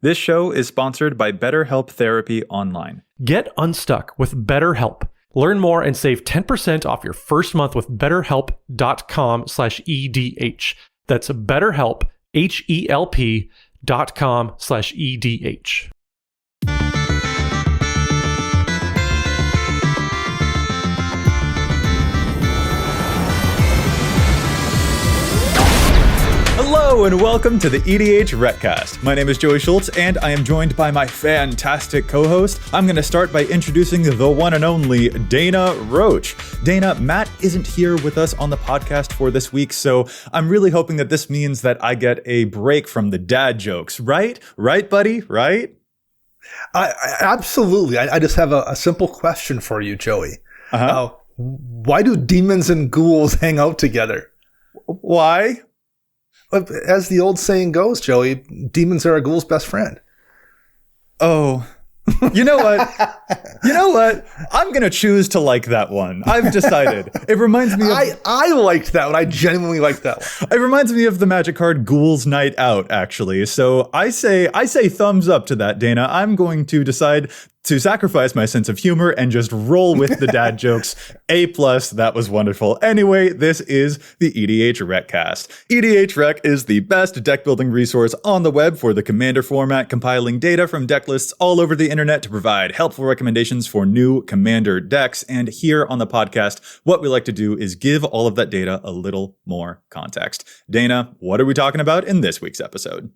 This show is sponsored by BetterHelp Therapy Online. Get unstuck with BetterHelp. Learn more and save 10% off your first month with BetterHelp.com/EDH. That's BetterHelp, HELP.com/EDH. Hello and welcome to the EDHRECast. My name is Joey Schultz and I am joined by my fantastic co-host. I'm going to start by introducing the one and only Dana Roach. Dana, Matt isn't here with us on the podcast for this week, so I'm really hoping that this means that I get a break from the dad jokes, right? Right, buddy? Right? Absolutely. I just have a simple question for you, Joey. Why do demons and ghouls hang out together? Why? As the old saying goes, Joey, demons are a ghoul's best friend. Oh, you know what? I'm going to choose to like that one. I've decided. It reminds me of... I liked that one. I genuinely liked that one. It reminds me of the magic card Ghoul's Night Out, actually. So I say thumbs up to that, Dana. I'm going to decide to sacrifice my sense of humor and just roll with the dad jokes. A+, that was wonderful. Anyway, this is the EDHRECast. EDHREC is the best deck building resource on the web for the Commander format, compiling data from deck lists all over the internet to provide helpful recommendations for new Commander decks. And here on the podcast, what we like to do is give all of that data a little more context. Dana, what are we talking about in this week's episode?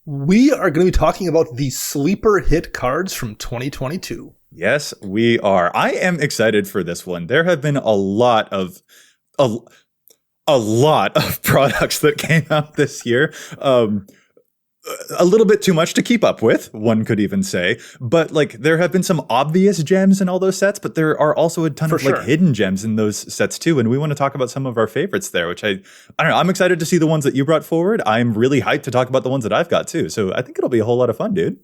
We are going to be talking about the sleeper hit cards from 2022. Yes, we are. I am excited for this one. There have been a lot of products that came out this year. A little bit too much to keep up with, one could even say. But like, there have been some obvious gems in all those sets, but there are also a ton of like hidden gems in those sets too. And we want to talk about some of our favorites there, which I don't know. I'm excited to see the ones that you brought forward. I'm really hyped to talk about the ones that I've got too. So I think it'll be a whole lot of fun, dude.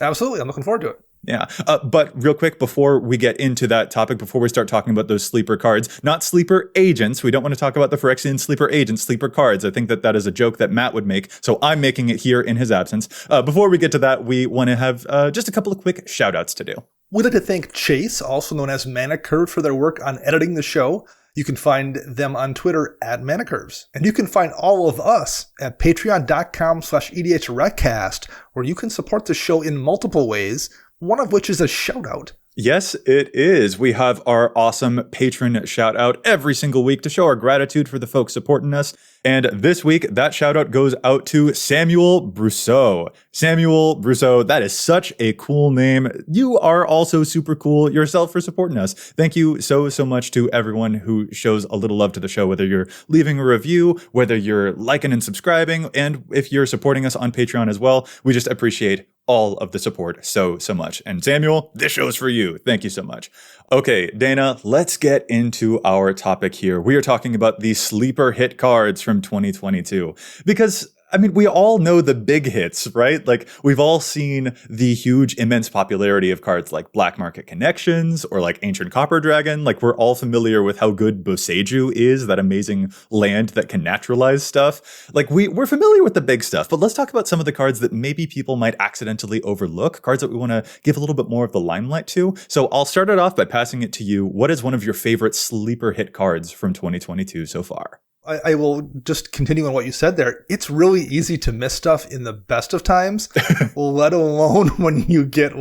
Absolutely. I'm looking forward to it. Yeah. But real quick, before we get into that topic, before we start talking about those sleeper cards, not sleeper agents, we don't want to talk about the Phyrexian sleeper agents, sleeper cards. I think that is a joke that Matt would make. So I'm making it here in his absence. Before we get to that, we want to have just a couple of quick shout outs to do. We'd like to thank Chase, also known as Mana Curve, for their work on editing the show. You can find them on Twitter at ManaCurves. And you can find all of us at patreon.com/EDHRECast, where you can support the show in multiple ways, one of which is a shout out. Yes, it is. We have our awesome patron shout out every single week to show our gratitude for the folks supporting us. And this week, that shout out goes out to Samuel Brousseau. Samuel Brousseau, that is such a cool name. You are also super cool yourself for supporting us. Thank you so much to everyone who shows a little love to the show, whether you're leaving a review, whether you're liking and subscribing, and if you're supporting us on Patreon as well. We just appreciate all of the support so much. And Samuel, this show's for you. Thank you so much. Okay, Dana, let's get into our topic here. We are talking about the sleeper hit cards from 2022 because I mean, we all know the big hits, right? Like, we've all seen the huge, immense popularity of cards like Black Market Connections or like Ancient Copper Dragon. Like, we're all familiar with how good Boseiju is, that amazing land that can naturalize stuff. Like, we're familiar with the big stuff, but let's talk about some of the cards that maybe people might accidentally overlook, cards that we want to give a little bit more of the limelight to. So I'll start it off by passing it to you. What is one of your favorite sleeper hit cards from 2022 so far? I will just continue on what you said there. It's really easy to miss stuff in the best of times, let alone when you get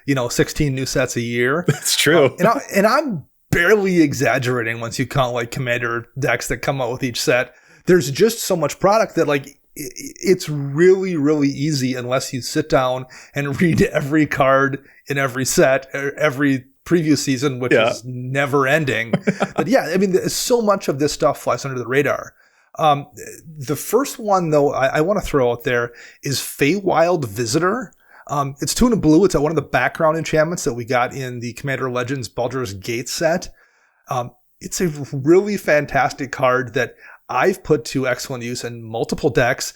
16 new sets a year. That's true. And I'm barely exaggerating once you count like Commander decks that come out with each set. There's just so much product that it's really, really easy unless you sit down and read every card in every set, every previous season, which is never ending. But yeah, I mean, so much of this stuff flies under the radar. The first one, though, I want to throw out there is Feywild Visitor. It's 2 and a blue. It's one of the background enchantments that we got in the Commander Legends Baldur's Gate set. It's a really fantastic card that I've put to excellent use in multiple decks.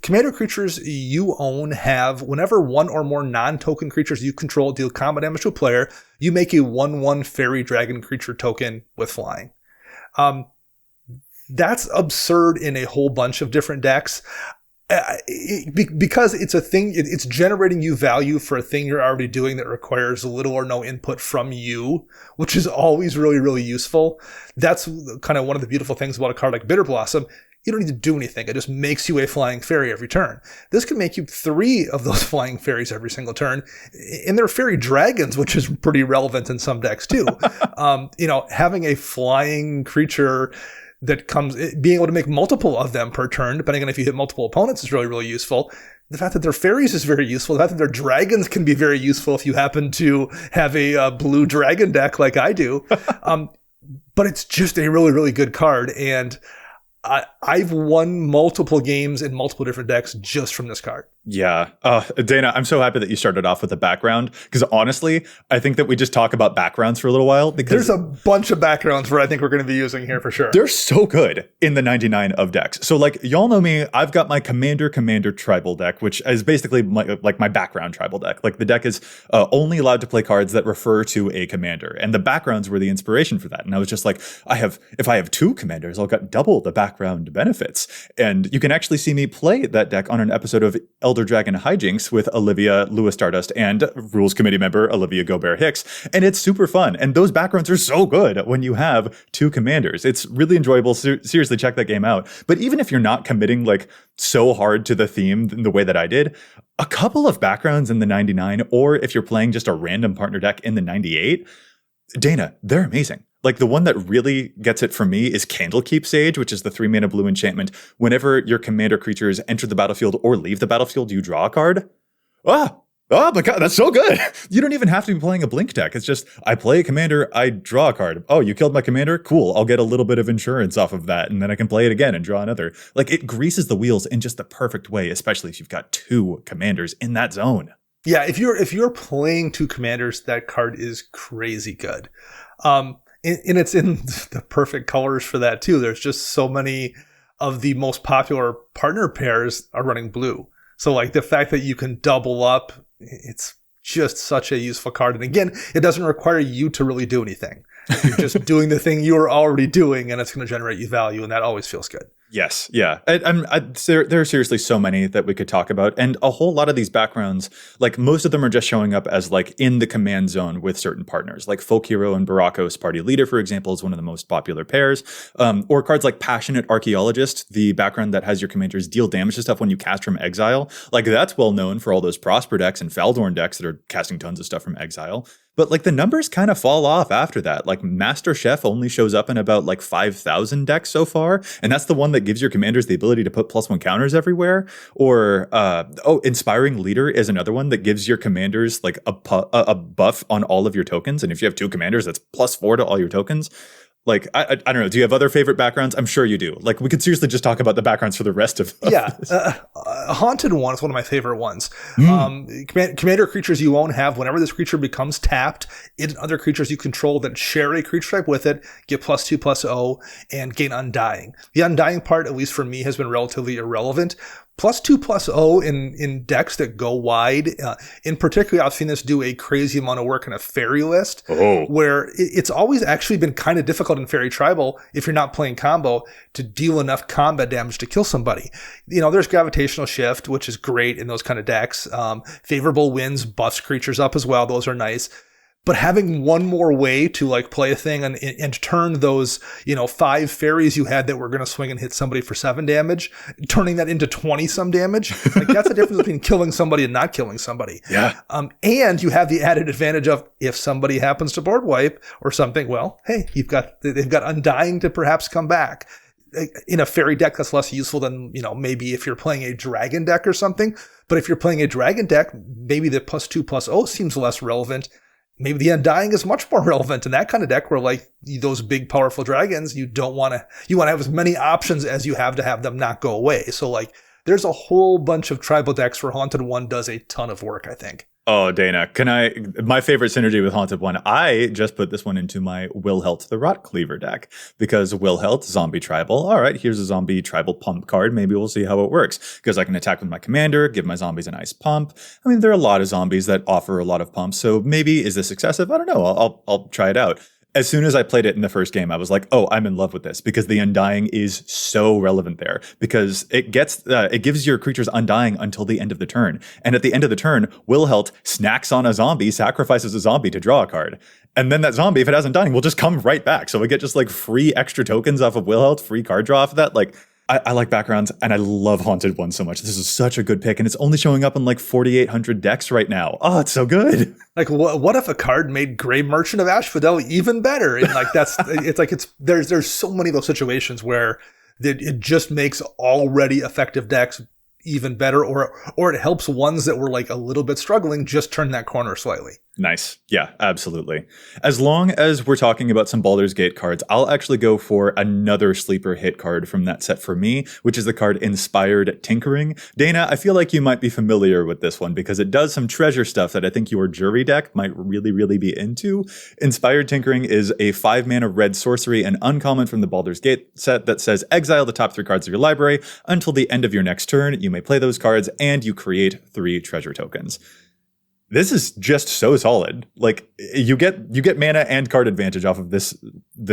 Commander creatures you own have, whenever one or more non-token creatures you control deal combat damage to a player, you make a 1/1 fairy dragon creature token with flying. That's absurd in a whole bunch of different decks. Because it's a thing, it's generating you value for a thing you're already doing that requires little or no input from you, which is always really, really useful. That's kind of one of the beautiful things about a card like Bitter Blossom. You don't need to do anything. It just makes you a flying fairy every turn. This can make you 3 of those flying fairies every single turn. And they're fairy dragons, which is pretty relevant in some decks too. Having a flying creature that comes, being able to make multiple of them per turn, depending on if you hit multiple opponents, is really, really useful. The fact that they're fairies is very useful. The fact that they're dragons can be very useful if you happen to have a blue dragon deck like I do. But it's just a really, really good card. And I've won multiple games in multiple different decks just from this card. Yeah. Dana, I'm so happy that you started off with a background, because honestly, I think that we just talk about backgrounds for a little while, because there's a bunch of backgrounds where I think we're going to be using here for sure. They're so good in the 99 of decks. So like, y'all know me, I've got my Commander tribal deck, which is basically my background tribal deck. Like the deck is only allowed to play cards that refer to a commander, and the backgrounds were the inspiration for that. And I was just like, if I have 2 commanders, I'll get double the background benefits. And you can actually see me play that deck on an episode of Elder Dragon Hijinks with Olivia Lewis Stardust and Rules Committee member Olivia Gobert Hicks. And it's super fun. And those backgrounds are so good when you have 2 commanders. It's really enjoyable. Seriously, check that game out. But even if you're not committing like so hard to the theme in the way that I did, a couple of backgrounds in the 99, or if you're playing just a random partner deck in the 98, Dana, they're amazing. Like the one that really gets it for me is Candlekeep Sage, which is the 3-mana blue enchantment. Whenever your commander creatures enter the battlefield or leave the battlefield, you draw a card. Oh my God, that's so good. You don't even have to be playing a blink deck. It's just, I play a commander, I draw a card. Oh, you killed my commander? Cool. I'll get a little bit of insurance off of that, and then I can play it again and draw another. Like it greases the wheels in just the perfect way, especially if you've got 2 commanders in that zone. Yeah, if you're playing 2 commanders, that card is crazy good. And it's in the perfect colors for that too. There's just so many of the most popular partner pairs are running blue. So like the fact that you can double up, it's just such a useful card. And again, it doesn't require you to really do anything. You're just doing the thing you are already doing, and it's going to generate you value, and that always feels good. Yes, yeah. There are seriously so many that we could talk about, and a whole lot of these backgrounds, like most of them are just showing up as like in the command zone with certain partners, like Folk Hero and Barakos Party Leader, for example, is one of the most popular pairs. Or cards like Passionate Archaeologist, the background that has your commanders deal damage to stuff when you cast from exile. Like that's well known for all those Prosper decks and Faldorn decks that are casting tons of stuff from exile. But like the numbers kind of fall off after that. Like Master Chef only shows up in about like 5,000 decks so far. And that's the one that gives your commanders the ability to put +1 counters everywhere. Or, Inspiring Leader is another one that gives your commanders like a buff on all of your tokens. And if you have 2 commanders, that's +4 to all your tokens. Like, I don't know. Do you have other favorite backgrounds? I'm sure you do. Like, we could seriously just talk about the backgrounds for the rest of this. Haunted One is one of my favorite ones. Commander creatures you own have, whenever this creature becomes tapped, it and other creatures you control that share a creature type with it get +2/+0 and gain Undying. The Undying part, at least for me, has been relatively irrelevant. +2/+0 in decks that go wide. In particular, I've seen this do a crazy amount of work in a fairy list, where it's always actually been kind of difficult in Fairy Tribal, if you're not playing combo, to deal enough combat damage to kill somebody. There's Gravitational Shift, which is great in those kind of decks. Favorable Winds buffs creatures up as well. Those are nice. But having one more way to like play a thing and turn those, 5 fairies you had that were going to swing and hit somebody for 7 damage, turning that into 20 some damage, like that's the difference between killing somebody and not killing somebody. Yeah. And you have the added advantage of, if somebody happens to board wipe or something, well, hey, they've got Undying to perhaps come back. In a fairy deck, that's less useful than, maybe if you're playing a dragon deck or something. But if you're playing a dragon deck, maybe the +2/+0 seems less relevant. Maybe the Undying is much more relevant in that kind of deck where like those big powerful dragons, you want to have as many options as you have to have them not go away. So like there's a whole bunch of tribal decks where Haunted One does a ton of work, I think. Oh, Dana, my favorite synergy with Haunted One, I just put this one into my Wilhelt the Rot Cleaver deck, because Wilhelt, zombie tribal. All right, here's a zombie tribal pump card. Maybe we'll see how it works, because I can attack with my commander, give my zombies a nice pump. I mean, there are a lot of zombies that offer a lot of pumps, so maybe, is this excessive? I don't know. I'll try it out. As soon as I played it in the first game, I was like, oh, I'm in love with this because the Undying is so relevant there because it gives your creatures Undying until the end of the turn. And at the end of the turn, Wilhelt snacks on a zombie, sacrifices a zombie to draw a card. And then that zombie, if it has Undying, will just come right back. So we get just like free extra tokens off of Wilhelt, free card draw off of that. Like, I like backgrounds and I love Haunted One so much. This is such a good pick and it's only showing up in like 4,800 decks right now. Oh, it's so good. Like, what if a card made Grey Merchant of Asphodel even better? And like, there's so many of those situations where it just makes already effective decks even better, or it helps ones that were like a little bit struggling just turn that corner slightly. Nice. Yeah, absolutely. As long as we're talking about some Baldur's Gate cards, I'll actually go for another sleeper hit card from that set for me, which is the card Inspired Tinkering. Dana, I feel like you might be familiar with this one because it does some treasure stuff that I think your jury deck might really, really be into. Inspired Tinkering is a 5-mana red sorcery and uncommon from the Baldur's Gate set that says exile the top 3 cards of your library until the end of your next turn. You may play those cards and you create 3 treasure tokens. This is just so solid. Like you get mana and card advantage off of this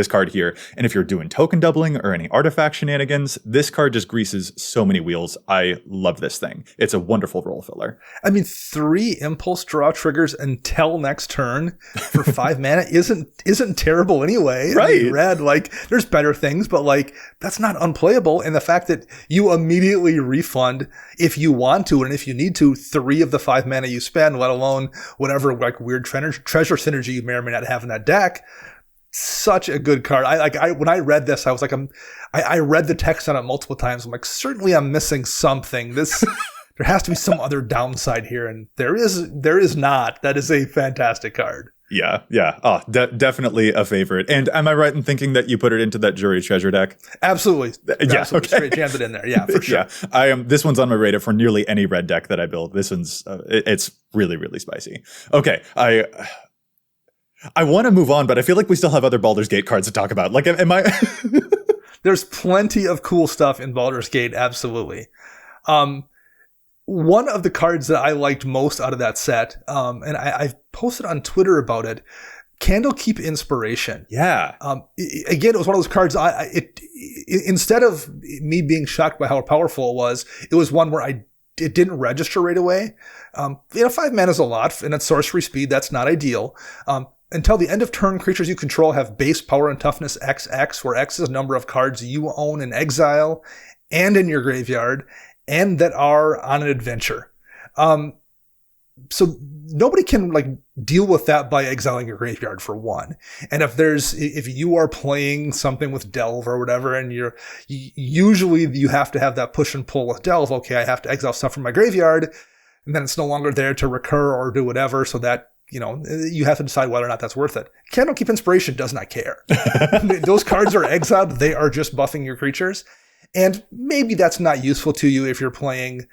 card here. And if you're doing token doubling or any artifact shenanigans, this card just greases so many wheels. I love this thing. It's a wonderful role filler. I mean, 3 impulse draw triggers until next turn for 5 mana isn't terrible anyway. Right. I mean, red, like there's better things, but like that's not unplayable. And the fact that you immediately refund if you want to and if you need to 3 of the 5 mana you spend, let alone whatever like weird treasure synergy you may or may not have in that deck. Such a good card. When I read this, I was like, I read the text on it multiple times. I'm like, certainly I'm missing something. This there has to be some other downside here, and there is not. That is a fantastic card. Yeah. Oh, definitely a favorite. And am I right in thinking that you put it into that jury treasure deck? Absolutely. Yeah. Absolutely. Okay. Straight jammed it in there. Yeah, for sure. Yeah. This one's on my radar for nearly any red deck that I build. This one's it's really, really spicy. Okay. I want to move on, but I feel like we still have other Baldur's Gate cards to talk about. Like, am I? There's plenty of cool stuff in Baldur's Gate. Absolutely. One of the cards that I liked most out of that set, and I've posted on Twitter about it, Candlekeep Inspiration. Yeah. Again, it was one of those cards. Instead of me being shocked by how powerful it was one where it didn't register right away. 5 mana is a lot, and at sorcery speed, that's not ideal. Until the end of turn, creatures you control have base power and toughness XX, where X is the number of cards you own in exile and in your graveyard, and that are on an adventure. So nobody can like deal with that by exiling your graveyard for one. And if you are playing something with Delve or whatever, and usually you have to have that push and pull with Delve. Okay, I have to exile stuff from my graveyard, and then it's no longer there to recur or do whatever. So that, you have to decide whether or not that's worth it. Candlekeep Inspiration does not care. Those cards are exiled. They are just buffing your creatures. And maybe that's not useful to you if you're playing,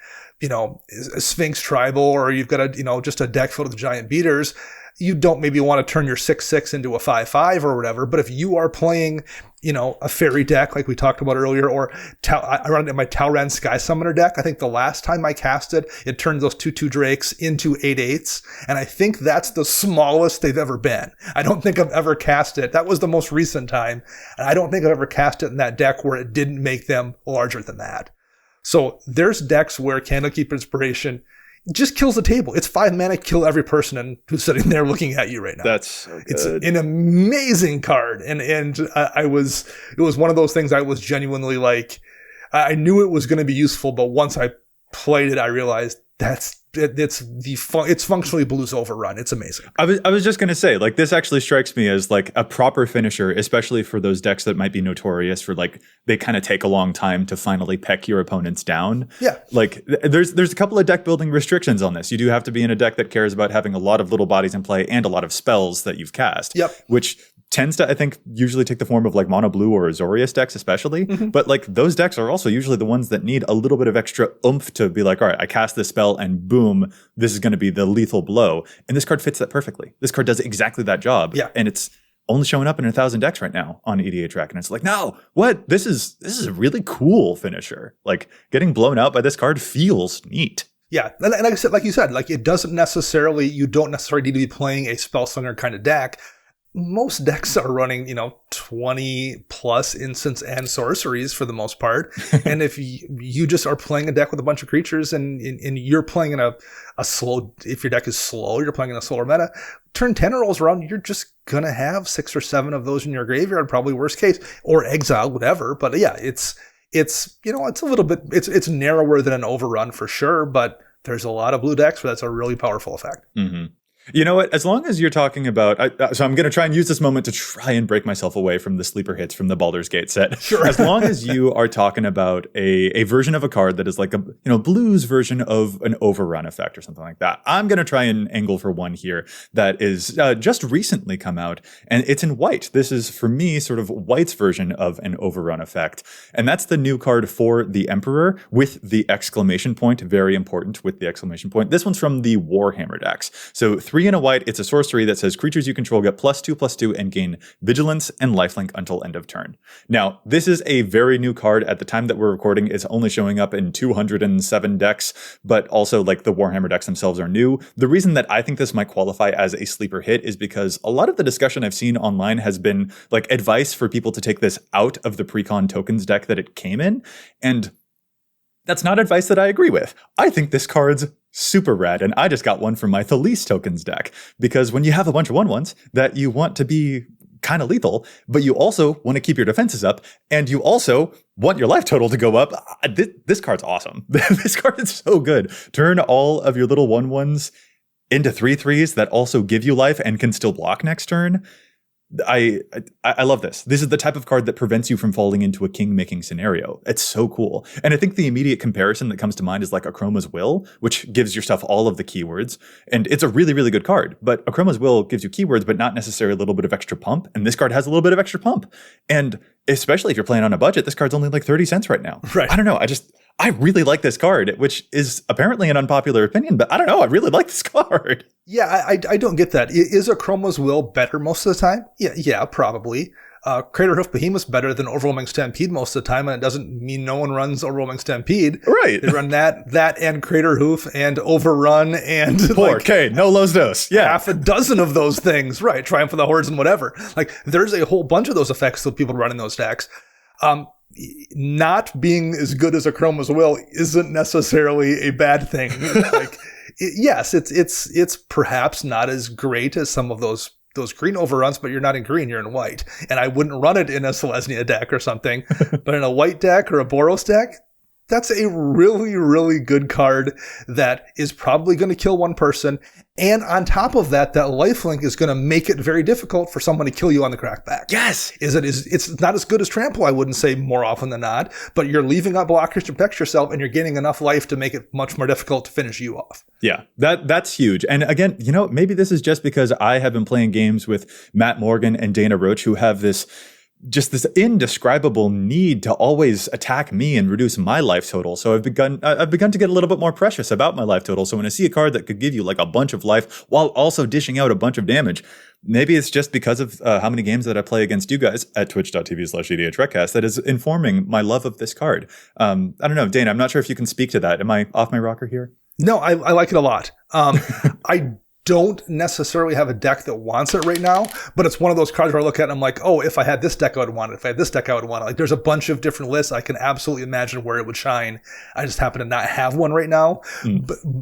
Sphinx Tribal, or you've got just a deck filled with giant beaters. You don't maybe want to turn your 6/6 into a 5/5 or whatever. But if you are playing, a fairy deck like we talked about earlier, or I run it in my Talran Sky Summoner deck. I think the last time I cast it, it turned those 2/2 drakes into 8/8s. And I think that's the smallest they've ever been. I don't think I've ever cast it. That was the most recent time. And I don't think I've ever cast it in that deck where it didn't make them larger than that. So there's decks where Candlekeep Inspiration just kills the table. It's 5 mana, kill every person who's sitting there looking at you right now. That's so good. It's an amazing card. And it was one of those things I was genuinely like, I knew it was going to be useful, but once I played it, I realized it's functionally Blue's Overrun. It's amazing. I was just going to say, like, this actually strikes me as like a proper finisher, especially for those decks that might be notorious for like, they kind of take a long time to finally peck your opponents down. Yeah. Like there's a couple of deck building restrictions on this. You do have to be in a deck that cares about having a lot of little bodies in play and a lot of spells that you've cast. Yep. Which tends to, I think, usually take the form of like mono blue or Azorius decks especially. Mm-hmm. But like those decks are also usually the ones that need a little bit of extra oomph to be like, all right, I cast this spell and boom, this is going to be the lethal blow. And this card fits that perfectly. This card does exactly that job. Yeah. And it's only showing up in 1,000 decks right now on EDHREC. And it's like, no, what? This is a really cool finisher. Like getting blown out by this card feels neat. Yeah, and like you said, like you don't necessarily need to be playing a Spellslinger kind of deck. most decks are running, 20 plus instants and sorceries for the most part. And if you just are playing a deck with a bunch of creatures and you're playing in a slow, if your deck is slow, you're playing in a slower meta, turn 10 rolls around, you're just going to have 6 or 7 of those in your graveyard, probably worst case, or exile, whatever. But yeah, it's a little bit, it's narrower than an overrun for sure, but there's a lot of blue decks where that's a really powerful effect. Mm-hmm. You know what? As long as you're talking about, so I'm going to try and use this moment to try and break myself away from the sleeper hits from the Baldur's Gate set. Sure. As long as you are talking about a version of a card that is like a blues version of an overrun effect or something like that, I'm going to try and angle for one here that is just recently come out, and it's in white. This is for me sort of white's version of an overrun effect, and that's the new card for the Emperor with the exclamation point. Very important with the exclamation point. This one's from the Warhammer decks. So 3 and a white, it's a sorcery that says creatures you control get +2/+2 and gain vigilance and lifelink until end of turn. Now, this is a very new card. At the time that we're recording, it's only showing up in 207 decks, but also like the Warhammer decks themselves are new. The reason that I think this might qualify as a sleeper hit is because a lot of the discussion I've seen online has been like advice for people to take this out of the precon tokens deck that it came in, and that's not advice that I agree with. I think this card's super rad, and I just got one from my Thalisse tokens deck, because when you have a bunch of 1/1s that you want to be kind of lethal, but you also want to keep your defenses up, and you also want your life total to go up, this card's awesome. This card is so good. Turn all of your little 1/1s into 3/3s that also give you life and can still block next turn. I love this. This is the type of card that prevents you from falling into a king-making scenario. It's so cool. And I think the immediate comparison that comes to mind is like Akroma's Will, which gives your stuff all of the keywords. And it's a really, really good card. But Akroma's Will gives you keywords, but not necessarily a little bit of extra pump. And this card has a little bit of extra pump. And especially if you're playing on a budget, this card's only like 30 cents right now. Right. I don't know. I really like this card, which is apparently an unpopular opinion, but I don't know. I really like this card. Yeah, I don't get that. Is Akroma's Will better most of the time? Yeah, probably. Craterhoof Behemoth's better than Overwhelming Stampede most of the time, and it doesn't mean no one runs Overwhelming Stampede. Right. They run that and Craterhoof and Overrun and 4K, no Los Dos. Yeah. half a dozen of those things. Right, Triumph of the Hordes and whatever. Like, there's a whole bunch of those effects that people run in those decks. Not being as good as Akroma's Will isn't necessarily a bad thing. Like, yes, it's perhaps not as great as some of those green overruns, but you're not in green, you're in white. And I wouldn't run it in a Selesnya deck or something, but in a white deck or a Boros deck, that's a really, really good card that is probably going to kill one person. And on top of that, that lifelink is going to make it very difficult for someone to kill you on the crackback. Yes. It's not as good as Trample, I wouldn't say, more often than not, but you're leaving out blockers to protect yourself, and you're gaining enough life to make it much more difficult to finish you off. Yeah, that's huge. And again, maybe this is just because I have been playing games with Matt Morgan and Dana Roach, who have this indescribable need to always attack me and reduce my life total. So I've begun to get a little bit more precious about my life total. So when I see a card that could give you like a bunch of life while also dishing out a bunch of damage, maybe it's just because of how many games that I play against you guys at twitch.tv/EDHRECast that is informing my love of this card. I don't know, Dana, I'm not sure if you can speak to that. Am I off my rocker here? No, I like it a lot. I don't necessarily have a deck that wants it right now, but it's one of those cards where I look at it and I'm like, oh, if I had this deck, I would want it. If I had this deck, I would want it. Like, there's a bunch of different lists. I can absolutely imagine where it would shine. I just happen to not have one right now.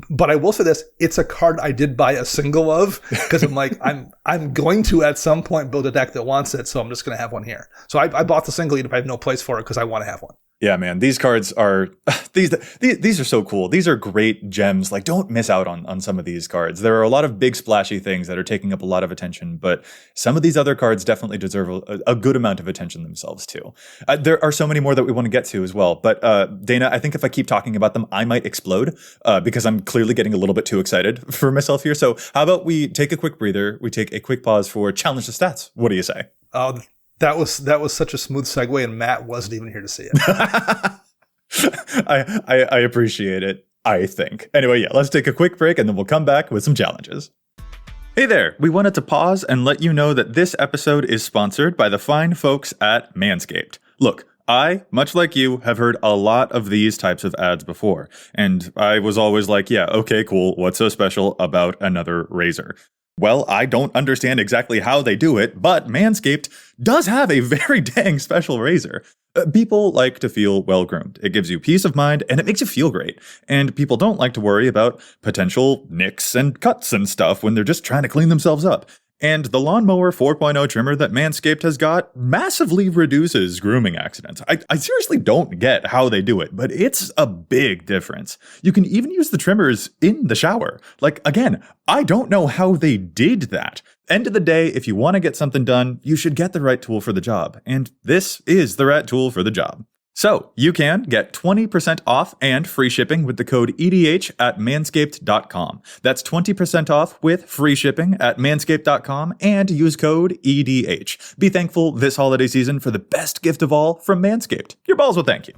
But I will say this, it's a card I did buy a single of, because I'm like, I'm going to at some point build a deck that wants it, so I'm just going to have one here. So I bought the single even if I have no place for it, because I want to have one. Yeah, man, these cards are these are so cool. These are great gems. Like, don't miss out on some of these cards. There are a lot of big splashy things that are taking up a lot of attention, but some of these other cards definitely deserve a good amount of attention themselves too. There are so many more that we want to get to as well. But Dana, I think if I keep talking about them, I might explode because I'm clearly getting a little bit too excited for myself here. So how about we take a quick breather? We take a quick pause for Challenge the Stats. What do you say? That was such a smooth segue, and Matt wasn't even here to see it. I appreciate it, I think. Anyway, yeah, let's take a quick break and then we'll come back with some challenges. Hey there, we wanted to pause and let you know that this episode is sponsored by the fine folks at Manscaped. Look, I, much like you, have heard a lot of these types of ads before, and I was always like, yeah, okay, cool, what's so special about another razor? Well, I don't understand exactly how they do it, but Manscaped does have a very dang special razor. People like to feel well-groomed. It gives you peace of mind, and it makes you feel great. And people don't like to worry about potential nicks and cuts and stuff when they're just trying to clean themselves up. And the Lawnmower 4.0 trimmer that Manscaped has got massively reduces grooming accidents. I seriously don't get how they do it, but it's a big difference. You can even use the trimmers in the shower. Like, again, I don't know how they did that. End of the day, if you want to get something done, you should get the right tool for the job. And this is the right tool for the job. So, you can get 20% off and free shipping with the code EDH at manscaped.com. That's 20% off with free shipping at manscaped.com and use code EDH. Be thankful this holiday season for the best gift of all from Manscaped. Your balls will thank you.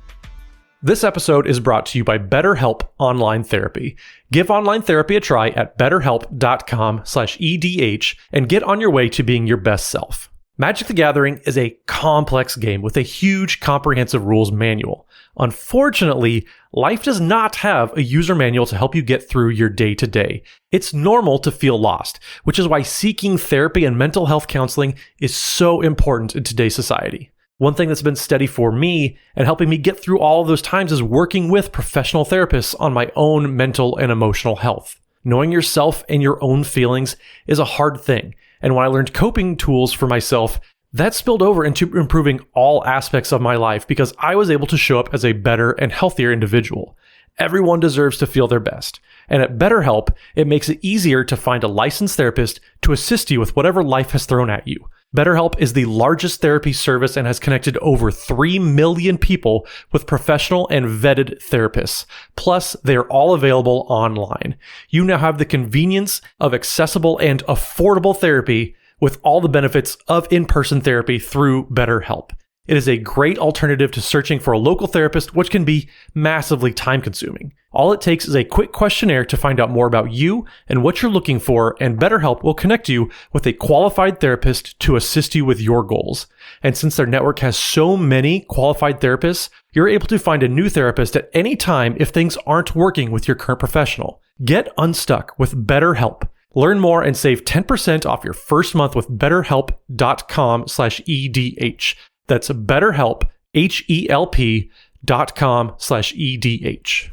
This episode is brought to you by BetterHelp Online Therapy. Give online therapy a try at betterhelp.com/EDH and get on your way to being your best self. Magic the Gathering is a complex game with a huge comprehensive rules manual. Unfortunately, life does not have a user manual to help you get through your day-to-day. It's normal to feel lost, which is why seeking therapy and mental health counseling is so important in today's society. One thing that's been steady for me and helping me get through all of those times is working with professional therapists on my own mental and emotional health. Knowing yourself and your own feelings is a hard thing. And when I learned coping tools for myself, that spilled over into improving all aspects of my life because I was able to show up as a better and healthier individual. Everyone deserves to feel their best. And at BetterHelp, it makes it easier to find a licensed therapist to assist you with whatever life has thrown at you. BetterHelp is the largest therapy service and has connected over 3 million people with professional and vetted therapists. Plus, they are all available online. You now have the convenience of accessible and affordable therapy with all the benefits of in-person therapy through BetterHelp. It is a great alternative to searching for a local therapist, which can be massively time-consuming. All it takes is a quick questionnaire to find out more about you and what you're looking for, and BetterHelp will connect you with a qualified therapist to assist you with your goals. And since their network has so many qualified therapists, you're able to find a new therapist at any time if things aren't working with your current professional. Get unstuck with BetterHelp. Learn more and save 10% off your first month with betterhelp.com/EDH. That's BetterHelp, HELP.com/EDH.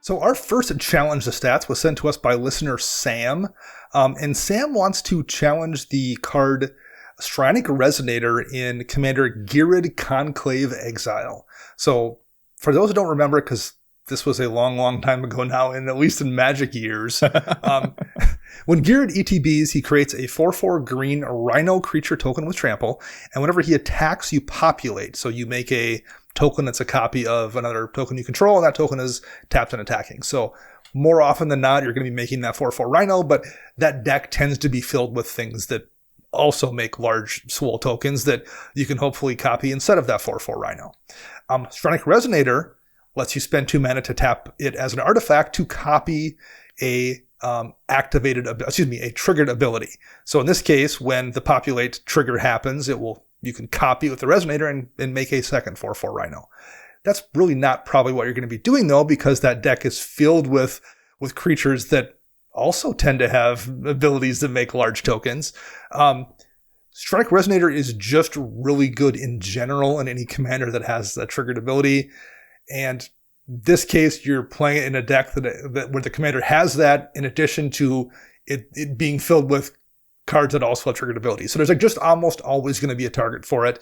So our first challenge the stats was sent to us by listener Sam. And Sam wants to challenge the card Stranic Resonator in Commander Girid Conclave Exile. So for those who don't remember, because this was a long, long time ago now, and at least in Magic years, when Girid ETBs, he creates a 4/4 green Rhino creature token with trample, and whenever he attacks, you populate. So you make a token that's a copy of another token you control, and that token is tapped and attacking. So more often than not, you're going to be making that 4/4 Rhino, but that deck tends to be filled with things that also make large swole tokens that you can hopefully copy instead of that 4/4 Rhino. Stranic Resonator lets you spend 2 mana to tap it as an artifact to copy a triggered ability. So in this case, when the populate trigger happens, you can copy it with the Resonator and make a second 4/4 Rhino. That's really not probably what you're going to be doing though, because that deck is filled with creatures that also tend to have abilities that make large tokens. Stranic Resonator is just really good in general in any commander that has that triggered ability. And this case, you're playing it in a deck that where the commander has that, in addition to it being filled with cards that also have triggered abilities. So there's just almost always going to be a target for it.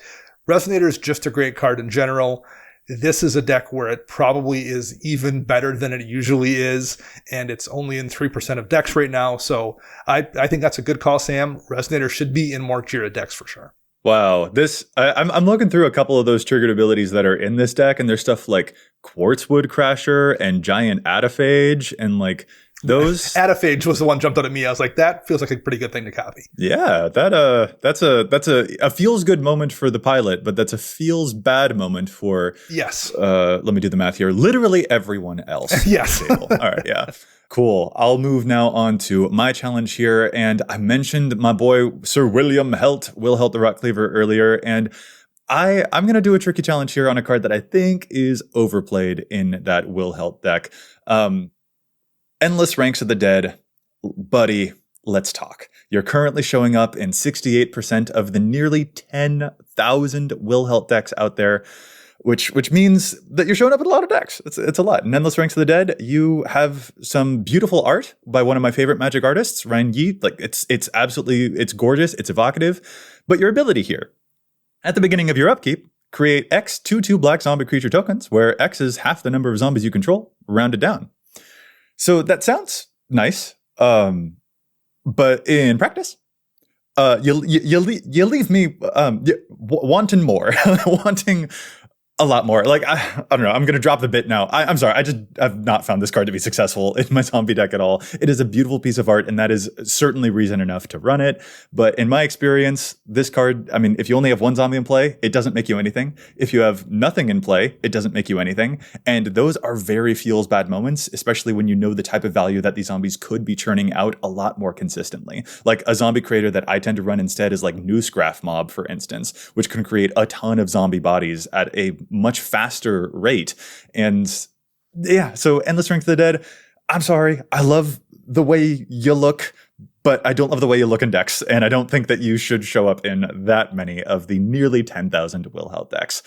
Resonator is just a great card in general. This is a deck where it probably is even better than it usually is, and it's only in 3% of decks right now. So I think that's a good call, Sam. Resonator should be in more Jira decks for sure. Wow, I'm looking through a couple of those triggered abilities that are in this deck, and there's stuff like Quartzwood Crasher and Giant Adaphage, and those. Adaphage was the one jumped out at me. I was like, that feels like a pretty good thing to copy. Yeah, that's a feels good moment for the pilot, but that's a feels bad moment for yes. Let me do the math here. Literally everyone else. Yes. All right. Yeah. Cool. I'll move now on to my challenge here. And I mentioned my boy, Sir Will Helt the Rock Cleaver earlier. And I'm going to do a tricky challenge here on a card that I think is overplayed in that Will Helt deck. Endless Ranks of the Dead. Buddy, let's talk. You're currently showing up in 68% of the nearly 10,000 Wilhelt decks out there, which means that you're showing up in a lot of decks. It's a lot. In Endless Ranks of the Dead, you have some beautiful art by one of my favorite Magic artists, Ryan Yi. Like it's absolutely, it's gorgeous, it's evocative. But your ability here, at the beginning of your upkeep, create X 2/2 black zombie creature tokens, where X is half the number of zombies you control, rounded down. So that sounds nice, but in practice, you leave me wanting more, wanting a lot more. Like, I don't know. I'm going to drop the bit now. I'm sorry. I've not found this card to be successful in my zombie deck at all. It is a beautiful piece of art, and that is certainly reason enough to run it. But in my experience, this card, I mean, if you only have one zombie in play, it doesn't make you anything. If you have nothing in play, it doesn't make you anything. And those are very feels bad moments, especially when you know the type of value that these zombies could be churning out a lot more consistently. Like a zombie creator that I tend to run instead is like Newsgraph Mob, for instance, which can create a ton of zombie bodies at a much faster rate. And yeah, so Endless Ranks of the Dead, I'm sorry, I love the way you look, but I don't love the way you look in decks, and I don't think that you should show up in that many of the nearly 10,000 Wilhelt decks.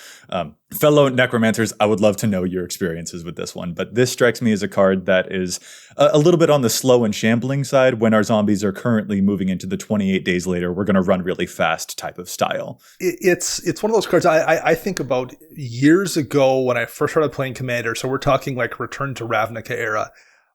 Fellow Necromancers, I would love to know your experiences with this one, but this strikes me as a card that is a little bit on the slow and shambling side when our zombies are currently moving into the 28 days later, we're going to run really fast type of style. It's one of those cards I think about years ago when I first started playing Commander, so we're talking like Return to Ravnica era.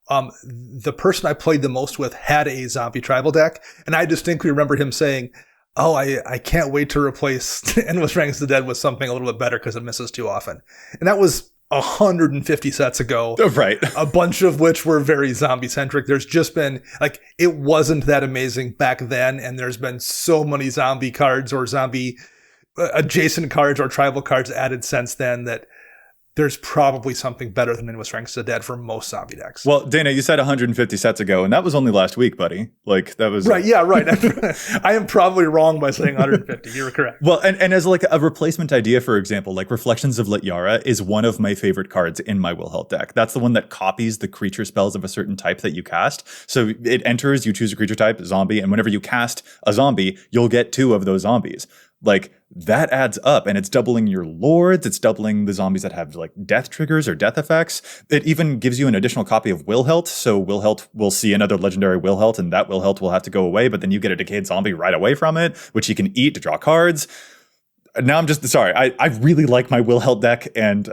The person I played the most with had a zombie tribal deck, and I distinctly remember him saying, "Oh, I can't wait to replace Endless Ranks of the Dead with something a little bit better because it misses too often." And that was 150 sets ago. Right. A bunch of which were very zombie centric. There's just been like, it wasn't that amazing back then, and there's been so many zombie cards or zombie adjacent cards or tribal cards added since then that there's probably something better than Endless Ranks of the Dead for most zombie decks. Well, Dana, you said 150 sets ago, and that was only last week, buddy. Like, that was... Right, yeah, right. I am probably wrong by saying 150. You're correct. Well, and as like a replacement idea, for example, like Reflections of Lityara is one of my favorite cards in my Wilhelt deck. That's the one that copies the creature spells of a certain type that you cast. So it enters, you choose a creature type, zombie, and whenever you cast a zombie, you'll get 2 of those zombies. Like, that adds up, and it's doubling your lords, it's doubling the zombies that have like death triggers or death effects. It even gives you an additional copy of Wilhelt, so Wilhelt will see another legendary Wilhelt, and that Wilhelt will have to go away, but then you get a decayed zombie right away from it, which you can eat to draw cards. Now I'm just, sorry, I really like my Wilhelt deck, and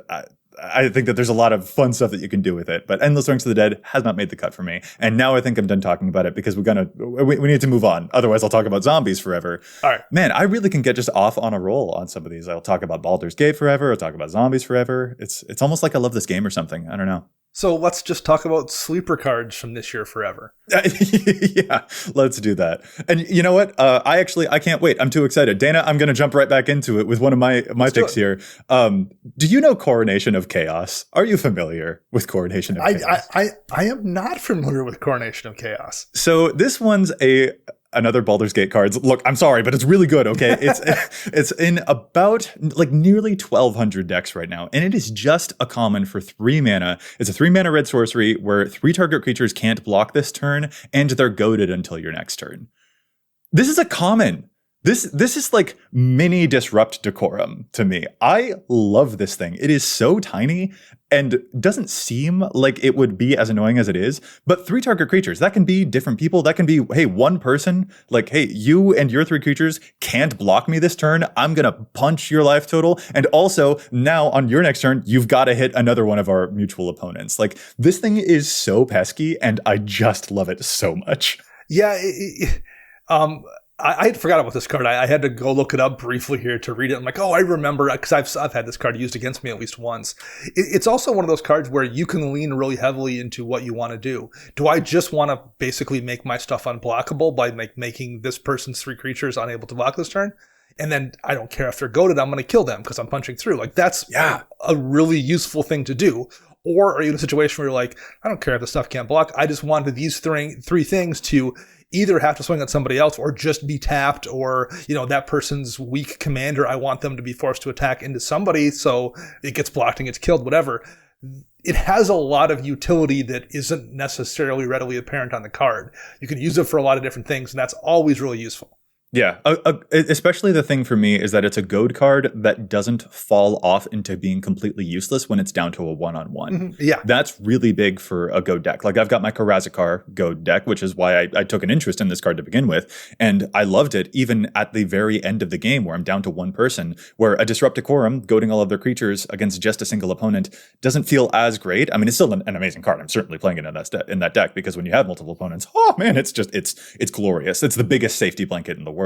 I think that there's a lot of fun stuff that you can do with it, but Endless Ranks of the Dead has not made the cut for me. And now I think I'm done talking about it because we need to move on. Otherwise, I'll talk about zombies forever. All right. Man, I really can get just off on a roll on some of these. I'll talk about Baldur's Gate forever. I'll talk about zombies forever. It's almost like I love this game or something. I don't know. So let's just talk about sleeper cards from this year forever. Yeah, let's do that. And you know what? I can't wait. I'm too excited. Dana, I'm going to jump right back into it with one of my picks here. Do you know Coronation of Chaos? Are you familiar with Coronation of Chaos? I am not familiar with Coronation of Chaos. So this one's another Baldur's Gate cards. Look, I'm sorry, but it's really good, okay? It's in about like nearly 1,200 decks right now, and it is just a common for 3 mana. It's a 3 mana red sorcery where 3 target creatures can't block this turn, and they're goaded until your next turn. This is a common. This is like mini Disrupt Decorum to me. I love this thing. It is so tiny and doesn't seem like it would be as annoying as it is. But 3 target creatures, that can be different people. That can be, hey, one person, like, hey, you and your 3 creatures can't block me this turn. I'm going to punch your life total. And also, now on your next turn, you've got to hit another one of our mutual opponents. Like, this thing is so pesky, and I just love it so much. Yeah, I had forgot about this card. I had to go look it up briefly here to read it. I'm like, oh, I remember, because I've had this card used against me at least once. It's also one of those cards where you can lean really heavily into what you want to do. Do I just want to basically make my stuff unblockable by making this person's 3 creatures unable to block this turn? And then I don't care if they're goaded, I'm going to kill them because I'm punching through. Like, that's a really useful thing to do. Or are you in a situation where you're like, I don't care if the stuff can't block. I just wanted these 3 things to either have to swing at somebody else or just be tapped, or, you know, that person's weak commander, I want them to be forced to attack into somebody so it gets blocked and gets killed, whatever. it has a lot of utility that isn't necessarily readily apparent on the card. You can use it for a lot of different things, and that's always really useful. Yeah, especially the thing for me is that it's a goad card that doesn't fall off into being completely useless when it's down to a one-on-one. Mm-hmm. Yeah. That's really big for a goad deck. Like I've got my Karazakar goad deck, which is why I took an interest in this card to begin with. And I loved it even at the very end of the game where I'm down to one person, where a Disrupt Decorum goading all of their creatures against just a single opponent doesn't feel as great. I mean, it's still an amazing card. I'm certainly playing it in that deck because when you have multiple opponents, oh man, it's glorious. It's the biggest safety blanket in the world.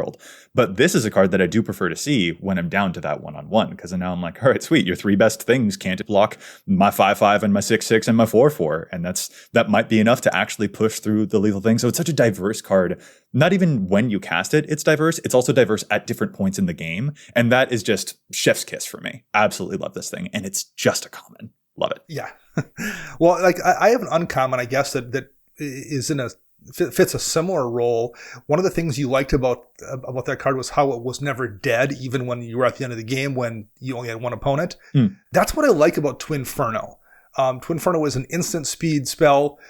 But this is a card that I do prefer to see when I'm down to that one-on-one, because now I'm like, all right, sweet, your three best things can't block my 5/5 and my 6/6 and my 4/4, and that might be enough to actually push through the lethal thing. So it's such a diverse card. Not even when you cast it, it's diverse. It's also diverse at different points in the game, and that is just chef's kiss for me. Absolutely love this thing, and it's just a common. Love it. Yeah. Well, like I have an uncommon, I guess, that is fits a similar role. One of the things you liked about that card was how it was never dead, even when you were at the end of the game when you only had one opponent. That's what I like about Twinferno. Twinferno is an instant speed spell.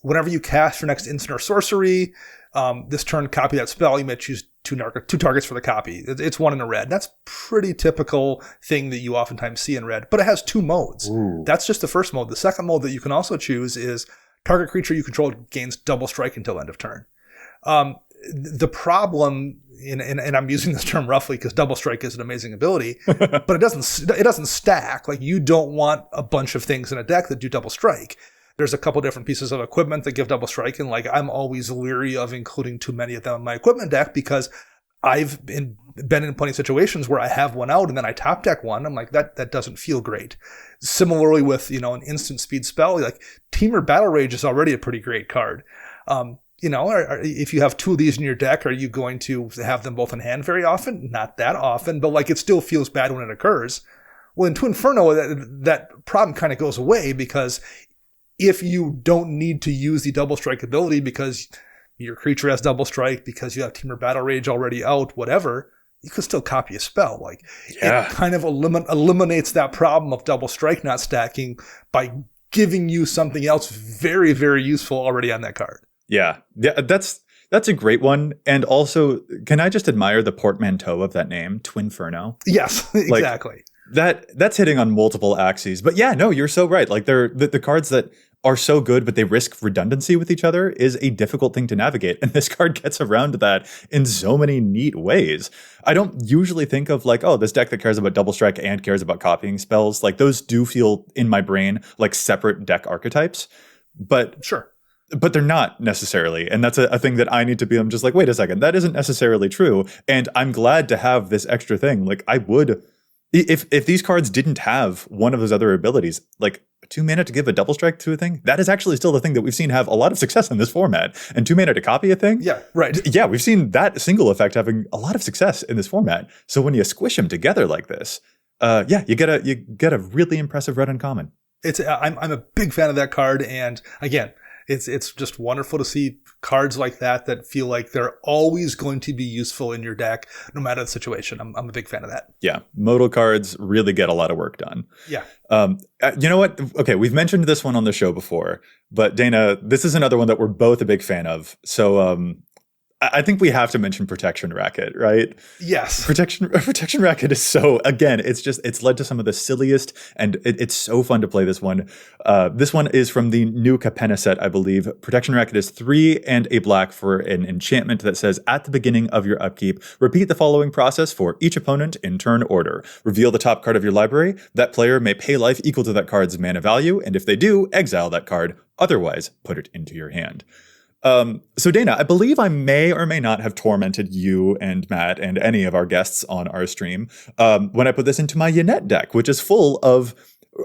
Whenever you cast your next instant or sorcery, this turn copy that spell, you may choose two targets for the copy. It's one in a red. That's pretty typical thing that you oftentimes see in red, but it has two modes. Ooh. That's just the first mode. The second mode that you can also choose is target creature you control gains double strike until end of turn. The problem, and I'm using this term roughly because double strike is an amazing ability, but it doesn't stack. Like you don't want a bunch of things in a deck that do double strike. There's a couple different pieces of equipment that give double strike, and like I'm always leery of including too many of them in my equipment deck because I've been in plenty of situations where I have one out and then I top deck one. I'm like, that doesn't feel great. Similarly with, an instant speed spell, like Temur Battle Rage is already a pretty great card. If you have two of these in your deck, are you going to have them both in hand very often? Not that often, but like it still feels bad when it occurs. Well, in Twinferno, that problem kind of goes away because if you don't need to use the double strike ability because your creature has double strike, because you have Temur Battle Rage already out, whatever, you can still copy a spell. Like it kind of eliminates that problem of double strike not stacking by giving you something else very, very useful already on that card. Yeah, that's a great one. And also, can I just admire the portmanteau of that name, Twinferno? Yes, exactly. That's hitting on multiple axes. But yeah, no, you're so right. Like they're the cards that are so good, but they risk redundancy with each other is a difficult thing to navigate. And this card gets around that in so many neat ways. I don't usually think of like, oh, this deck that cares about double strike and cares about copying spells. Like those do feel in my brain like separate deck archetypes. But sure. But they're not necessarily. And that's a thing that I need to be. I'm just like, wait a second, that isn't necessarily true. And I'm glad to have this extra thing. Like I would, if these cards didn't have one of those other abilities, like 2 mana to give a double strike to a thing, that is actually still the thing that we've seen have a lot of success in this format. And 2 mana to copy a thing. Yeah, right. Yeah, we've seen that single effect having a lot of success in this format. So when you squish them together like this, you get a really impressive red uncommon. I'm a big fan of that card. And again, it's just wonderful to see cards like that feel like they're always going to be useful in your deck, no matter the situation. I'm a big fan of that. Yeah, modal cards really get a lot of work done. Yeah. You know what? Okay, we've mentioned this one on the show before, but Dana, this is another one that we're both a big fan of. So I think we have to mention Protection Racket, right? Yes. Protection Racket is so, again, it's led to some of the silliest, and it's so fun to play this one. This one is from the new Capenna set, I believe. Protection Racket is 3 and a black for an enchantment that says, at the beginning of your upkeep, repeat the following process for each opponent in turn order. Reveal the top card of your library. That player may pay life equal to that card's mana value, and if they do, exile that card. Otherwise, put it into your hand. So Dana, I believe I may or may not have tormented you and Matt and any of our guests on our stream when I put this into my Yannette deck, which is full of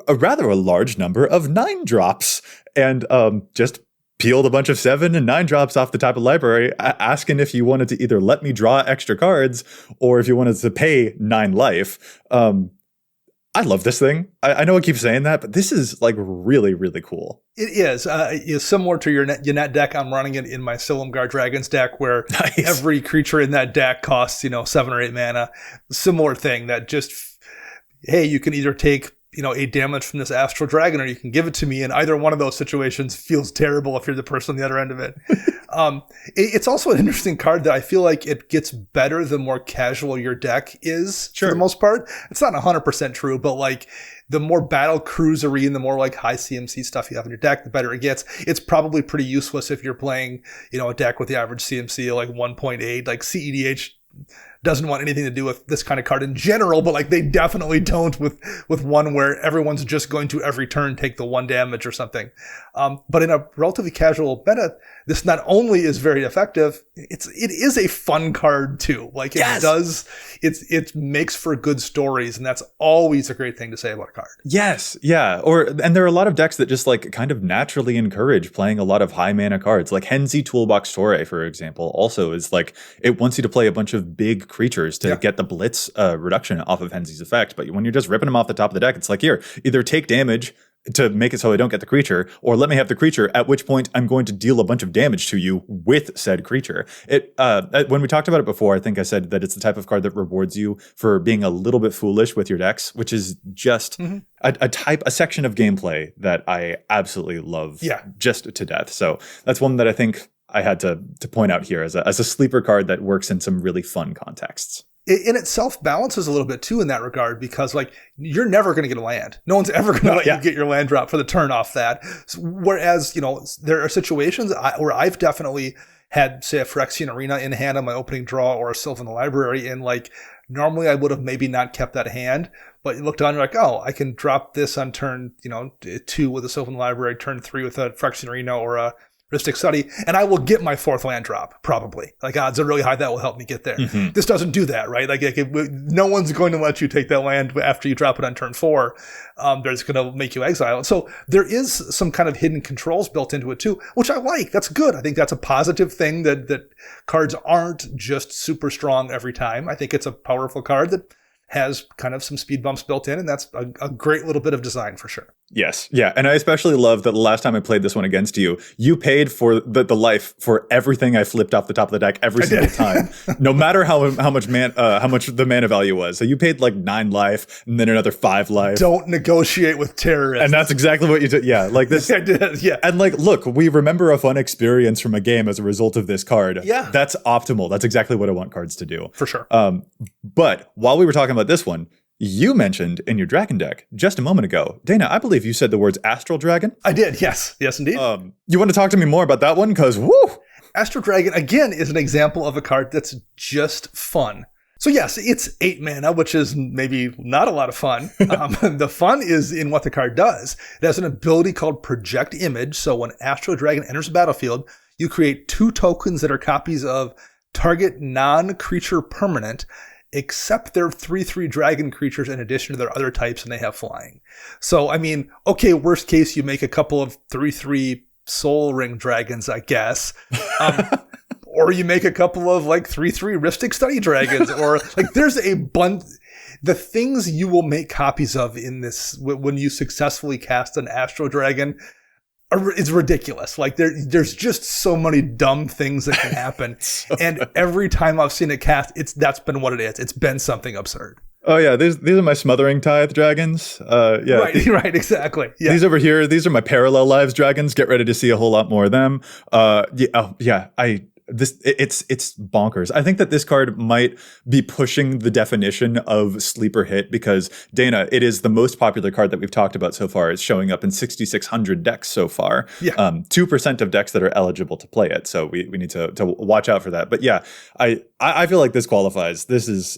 a large number of 9-drops, and just peeled a bunch of 7 and 9 drops off the top of the library, asking if you wanted to either let me draw extra cards or if you wanted to pay 9 life. I love this thing. I know I keep saying that, but this is like really, really cool. It is. It's similar to your Yannette deck. I'm running it in my Silumgar Dragons deck, where every creature in that deck costs 7 or 8 mana. Similar thing that just, hey, you can either take a damage from this Astral Dragon, or you can give it to me. And either one of those situations feels terrible if you're the person on the other end of it. It's also an interesting card that I feel like it gets better the more casual your deck is, for the most part. It's not 100% true, but like the more battle cruisery and the more like high CMC stuff you have in your deck, the better it gets. It's probably pretty useless if you're playing, a deck with the average CMC like 1.8. Like CEDH doesn't want anything to do with this kind of card in general, but like they definitely don't with one where everyone's just going to every turn take the 1 damage or something. But in a relatively casual meta, this not only is very effective, it is a fun card too. Like it makes for good stories, and that's always a great thing to say about a card. Yes, yeah. And there are a lot of decks that just like kind of naturally encourage playing a lot of high mana cards. Like Henzi Toolbox Torre, for example, also is like it wants you to play a bunch of big creatures to get the blitz reduction off of Henzi's effect. But when you're just ripping them off the top of the deck, it's like, here, either take damage to make it so I don't get the creature, or let me have the creature, at which point I'm going to deal a bunch of damage to you with said creature. When we talked about it before, I think I said that it's the type of card that rewards you for being a little bit foolish with your decks, which is just a section of gameplay that I absolutely love just to death. So that's one that I think I had to point out here as a sleeper card that works in some really fun contexts. In itself balances a little bit too in that regard, because like you're never going to get a land. No one's ever going to let you get your land drop for the turn off that. Whereas, there are situations where I've definitely had, say, a Phyrexian Arena in hand on my opening draw, or a Sylvan Library, and like normally I would have maybe not kept that hand, but you look down and you're like, oh, I can drop this on turn 2 with a Sylvan Library, turn 3 with a Phyrexian Arena or a Rhystic Study, and I will get my 4th land drop, probably. Like, odds are really high that will help me get there. This doesn't do that, right? Like no one's going to let you take that land after you drop it on turn 4. There's going to make you exile it. So there is some kind of hidden controls built into it too, which I like. That's good. I think that's a positive thing, that cards aren't just super strong every time. I think it's a powerful card that has kind of some speed bumps built in, and that's a great little bit of design for sure. Yes. Yeah. And I especially love that the last time I played this one against you, you paid for the life for everything I flipped off the top of the deck every single time, no matter how much the mana value was. So you paid like 9 life and then another 5 life. Don't negotiate with terrorists. And that's exactly what you did. Yeah. Like this. I did. Yeah. And like, look, we remember a fun experience from a game as a result of this card. Yeah. That's optimal. That's exactly what I want cards to do. For sure. But while we were talking about this one, you mentioned in your Dragon deck just a moment ago, Dana, I believe you said the words Astral Dragon. I did. Yes. Yes, indeed. You want to talk to me more about that one? Because, woo! Astral Dragon, again, is an example of a card that's just fun. So yes, it's 8 mana, which is maybe not a lot of fun. The fun is in what the card does. It has an ability called Project Image. So when Astral Dragon enters the battlefield, you create 2 tokens that are copies of target non-creature permanent, except they're 3/3 dragon creatures in addition to their other types, and they have flying. So, I mean, okay, worst case, you make a couple of 3/3 Soul Ring dragons, I guess. Or you make a couple of like 3/3 Rhystic Study dragons, or like there's a bunch. The things you will make copies of in this when you successfully cast an Astral Dragon is ridiculous. Like there's just so many dumb things that can happen. And every time I've seen it cast, that's been what it is. It's been something absurd. Oh yeah, these are my Smothering Tithe dragons. Yeah, right, exactly. Yeah. These over here, these are my Parallel Lives dragons. Get ready to see a whole lot more of them. It's bonkers. I think that this card might be pushing the definition of sleeper hit, because Dana, it is the most popular card that we've talked about so far. It's showing up in 6,600 decks so far. Yeah. 2% of decks that are eligible to play it. So we need to watch out for that. But yeah, I feel like this qualifies. This is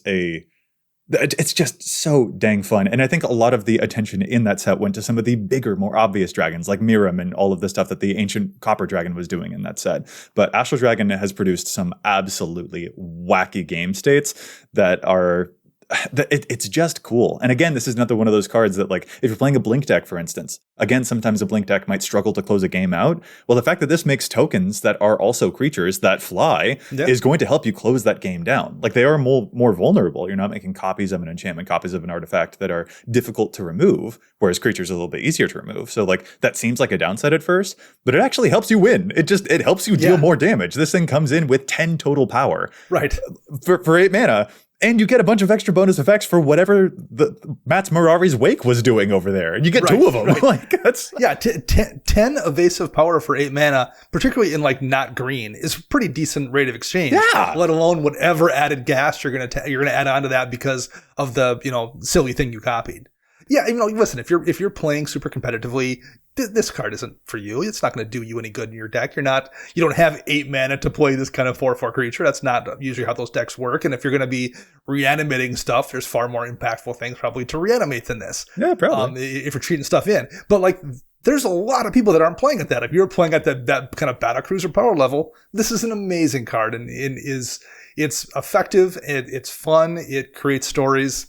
it's just so dang fun. And I think a lot of the attention in that set went to some of the bigger, more obvious dragons like Miram and all of the stuff that the ancient Copper Dragon was doing in that set. But Astral Dragon has produced some absolutely wacky game states that are... It's just cool. And again, this is another one of those cards that, like, if you're playing a Blink deck, for instance, again, sometimes a Blink deck might struggle to close a game out. Well, the fact that this makes tokens that are also creatures that fly is going to help you close that game down. Like, they are more vulnerable. You're not making copies of an enchantment, copies of an artifact that are difficult to remove, whereas creatures are a little bit easier to remove. So, like, that seems like a downside at first, but it actually helps you win. It helps you deal more damage. This thing comes in with 10 total power. Right. For 8 mana. And you get a bunch of extra bonus effects for whatever Mats Mirari's Wake was doing over there. And you get two of them. Right. Like, that's 10 evasive power for 8 mana, particularly in like not green, is a pretty decent rate of exchange. Yeah. Let alone whatever added gas you're gonna add onto that because of the silly thing you copied. Yeah, listen, if you're playing super competitively, this card isn't for you. It's not going to do you any good in your deck. You don't have 8 mana to play this kind of 4/4 creature. That's not usually how those decks work. And if you're going to be reanimating stuff, there's far more impactful things probably to reanimate than this. Yeah, probably. If you're treating stuff in. But like, there's a lot of people that aren't playing at that. If you're playing at that kind of battlecruiser power level, this is an amazing card and it's effective. It's fun. It creates stories.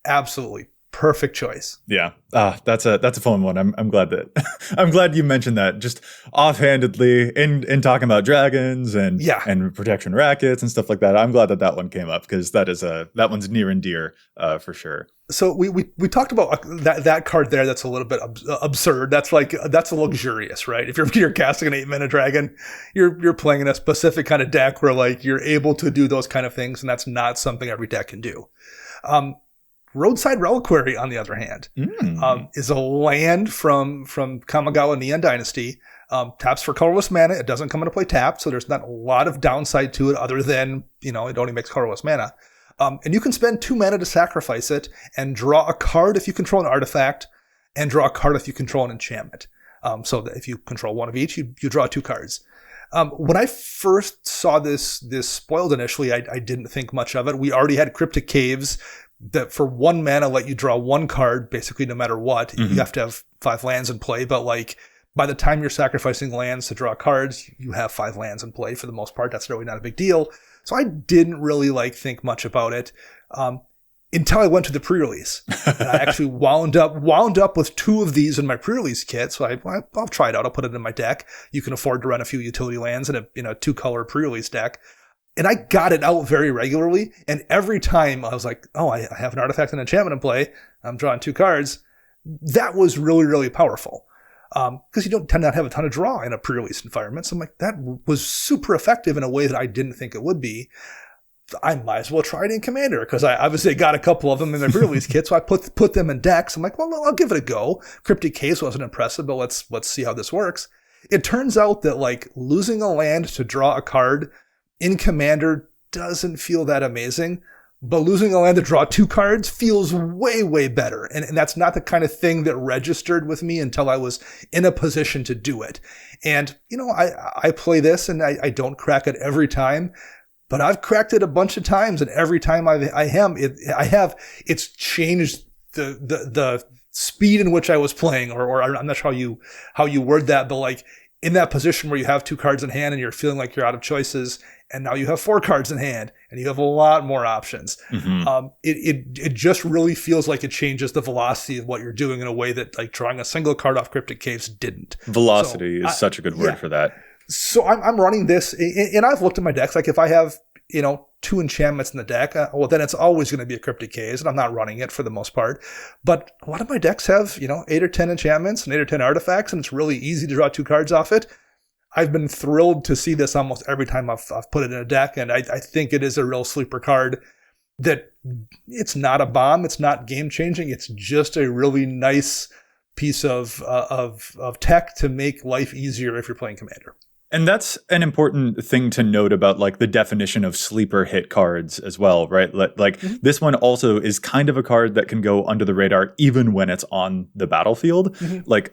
Absolutely. Perfect choice. Yeah. That's a fun one. I'm glad that I'm glad you mentioned that just offhandedly in talking about dragons and protection rackets and stuff like that. I'm glad that one came up because that one's near and dear for sure. So we talked about that card there. That's a little bit absurd. That's a luxurious, right? If you're casting an 8-mana dragon, you're playing in a specific kind of deck where like you're able to do those kind of things, and that's not something every deck can do. Roadside Reliquary, on the other hand, is a land from Kamigawa Neon Dynasty. Taps for colorless mana. It doesn't come into play tapped, so there's not a lot of downside to it other than, it only makes colorless mana. And you can spend 2 mana to sacrifice it and draw a card if you control an artifact, and draw a card if you control an enchantment. So that if you control one of each, you draw 2 cards. When I first saw this spoiled initially, I didn't think much of it. We already had Cryptic Caves that for 1 mana let you draw 1 card, basically no matter what. You have to have 5 lands in play, but like by the time you're sacrificing lands to draw cards, you have 5 lands in play for the most part. That's really not a big deal. So I didn't really think much about it until I went to the pre-release. And I actually wound up with 2 of these in my pre-release kit. So I'll try it out. I'll put it in my deck. You can afford to run a few utility lands in a 2-color pre-release deck. And I got it out very regularly. And every time I was like, oh, I have an artifact and enchantment in play. I'm drawing 2 cards. That was really, really powerful. Because you don't tend to not have a ton of draw in a pre-release environment. So I'm like, that was super effective in a way that I didn't think it would be. I might as well try it in Commander because I obviously got a couple of them in the pre-release kit. So I put them in decks. I'm like, well, I'll give it a go. Cryptic Case wasn't impressive, but let's see how this works. It turns out that losing a land to draw a card in Commander doesn't feel that amazing, but losing a land to draw 2 cards feels way, way better. And that's not the kind of thing that registered with me until I was in a position to do it. And, I play this and I don't crack it every time, but I've cracked it a bunch of times. And every time it's changed the speed in which I was playing, or I'm not sure how you word that, but in that position where you have 2 cards in hand and you're feeling like you're out of choices, and now you have 4 cards in hand and you have a lot more options. It just really feels like it changes the velocity of what you're doing in a way that drawing a single card off Cryptic Caves didn't. Velocity is such a good word for that. So I'm running this, and I've looked at my decks. If I have 2 enchantments in the deck, well, then it's always going to be a Cryptic Caves, and I'm not running it for the most part. But a lot of my decks have 8 or 10 enchantments and 8 or 10 artifacts, and it's really easy to draw 2 cards off it. I've been thrilled to see this almost every time I've put it in a deck, and I think it is a real sleeper card that it's not a bomb, it's not game-changing, it's just a really nice piece of tech to make life easier if you're playing Commander. And that's an important thing to note about the definition of sleeper hit cards as well, right? This one also is kind of a card that can go under the radar even when it's on the battlefield.